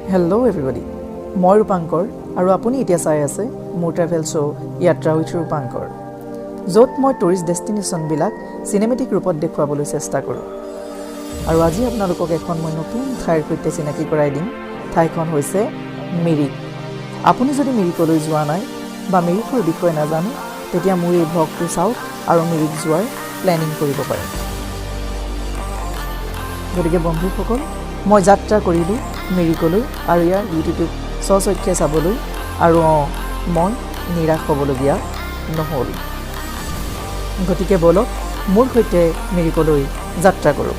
Hello everybody. মই ৰূপাঙ্কৰ আৰু আপুনি এতিয়া চাই আছে মোৰ ট্ৰেভেল শো यात्रा উইথ ৰূপাঙ্কৰ য'ত মই টুৰিষ্ট ডেষ্টিনেশ্যন বিলাক সিনেমেটিক ৰূপত দেখুৱাবলৈ চেষ্টা কৰোঁ আৰু আজি আপোনালোকক এখন মই নতুন ঠাইৰ সৈতে চিনাকি কৰাই দিম ঠাইখন হৈছে মিৰিক আপুনি যদি মিৰিকলৈ যোৱা নাই বা মিৰিকৰ বিষয়ে নাজানে তেতিয়া মোৰ এই ব্লগটো চাওক আৰু মিৰিক যোৱাৰ প্লেনিং কৰিব পাৰে গতিকে বন্ধুসকল মই যাত্ৰা কৰিলো মিৰিকলৈ আৰু ইয়াৰ বিউটিটো সচক্ষে চাবলৈ আৰু মই নিৰাশ হ'বলগীয়া নহ'ল গতিকে বলক মোৰ সৈতে মিৰিকলৈ যাত্ৰা কৰোঁ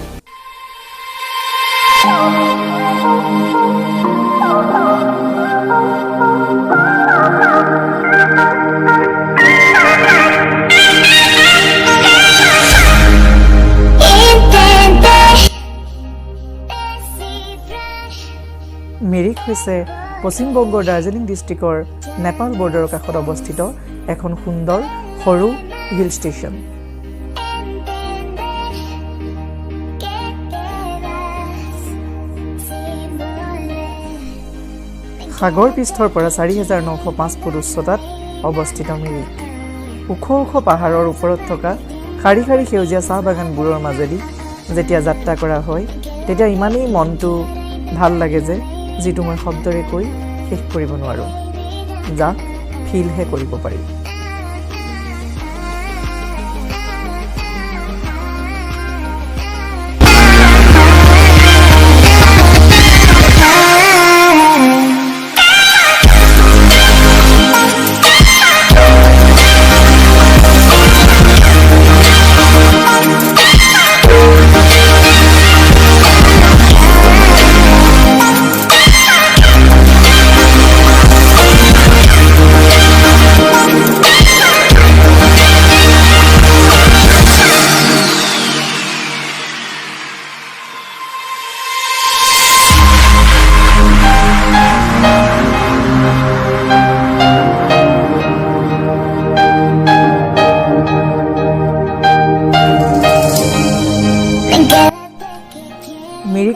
মিৰিক হৈছে পশ্চিম বংগৰ দাৰ্জিলিং ডিষ্ট্ৰিক্টৰ নেপাল বৰ্ডাৰৰ কাষত অৱস্থিত এখন সুন্দৰ সৰু হিল ষ্টেচন সাগৰ পৃষ্ঠৰ পৰা 4905 ফুট উচ্চতাত অৱস্থিত মিৰিক ওখ ওখ পাহাৰৰ ওপৰত থকা খাৰী খাৰী সেউজীয়া চাহ বাগানবোৰৰ মাজেদি যেতিয়া যাত্ৰা কৰা হয় তেতিয়া ইমানেই মনটো ভাল লাগে যে যিটো মই শব্দৰে কৈ শেষ কৰিব নোৱাৰো যাক ফিলহে কৰিব পাৰি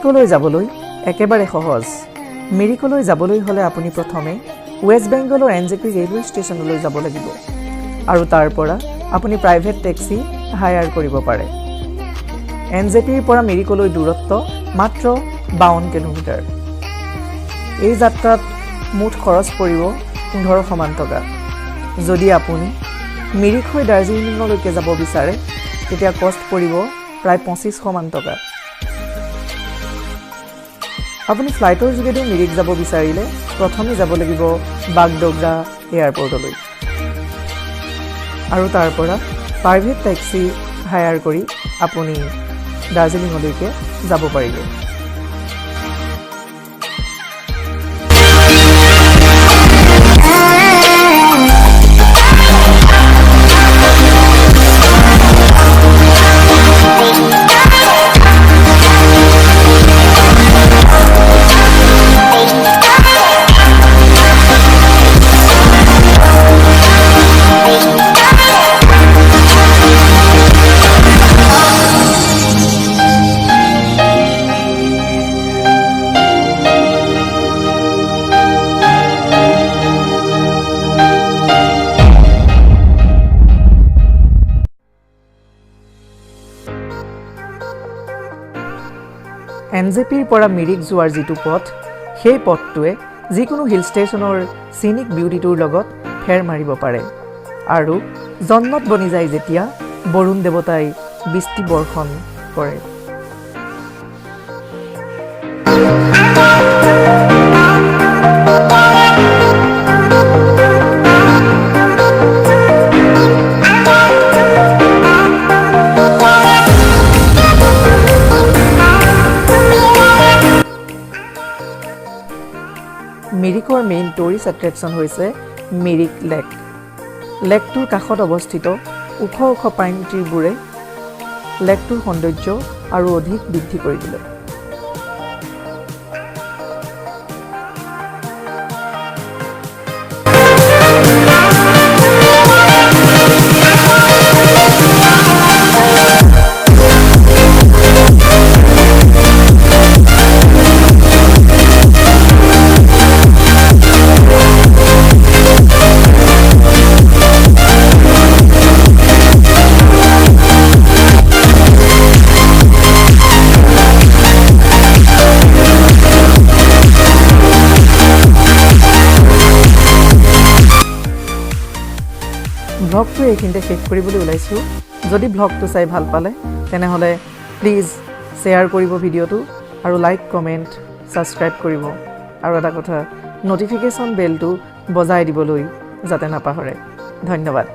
মিৰিকলৈ যাবলৈ একেবাৰে সহজ মিৰিকলৈ যাবলৈ হলে আপুনি প্ৰথমে ওয়েষ্ট বেংগলৰ এনজেপি ৰেলৱে ষ্টেচনলৈ যাব লাগিব আৰু তাৰ পৰা আপুনি প্ৰাইভেট টেক্সি হায়াৰ কৰিব পাৰে এনজেপিৰ পৰা মিৰিকলৈ দূৰত্ব মাত্ৰ 52 কিলোমিটাৰ এই যাত্ৰাত মুঠ খৰচ পৰিব 1500 মান টকা যদি আপুনি মিৰিক হৈ দাৰ্জিলিঙলৈকে যাব বিচাৰে তেতিয়া কষ্ট পৰিব প্ৰায় 2500 মান টকা আপুনি ফ্লাইটৰ যোগেদি মিৰিক যাব বিচাৰিলে প্ৰথমে যাব লাগিব বাগডোগৰা এয়াৰপৰ্টলৈ আৰু তাৰ পৰা প্ৰাইভেট টেক্সি হায়াৰ কৰি আপুনি দাৰ্জিলিঙলৈকে যাব পাৰিব এনজেপিৰ পৰা মিৰিক যোৱাৰ যিটো পথ সেই পথটোৱে যিকোনো হিল ষ্টেচনৰ সিনিক বিউটিটোৰ লগত ফেৰ মাৰিব পাৰে আৰু জন্নত বনি যায় যেতিয়া বৰুণ দেৱতাই বৃষ্টি বৰ্ষণ কৰে মিৰিকৰ মেইন টুৰিষ্ট এট্ৰেকশ্যন হৈছে মিৰিক লেক লেকটোৰ কাষত অৱস্থিত ওখ ওখ পাইন ট্ৰীবোৰে লেকটোৰ সৌন্দৰ্য আৰু অধিক বৃদ্ধি কৰি দিলে ব্লগটো এইখিনিতে শেষ কৰিবলৈ ওলাইছোঁ যদি ব্লগটো চাই ভাল পালে তেনেহ'লে প্লিজ শ্বেয়াৰ কৰিব ভিডিঅ'টো আৰু লাইক কমেণ্ট ছাবস্ক্ৰাইব কৰিব আৰু এটা কথা নটিফিকেশ্যন বেলটো বজাই দিবলৈ যাতে নাপাহৰে ধন্যবাদ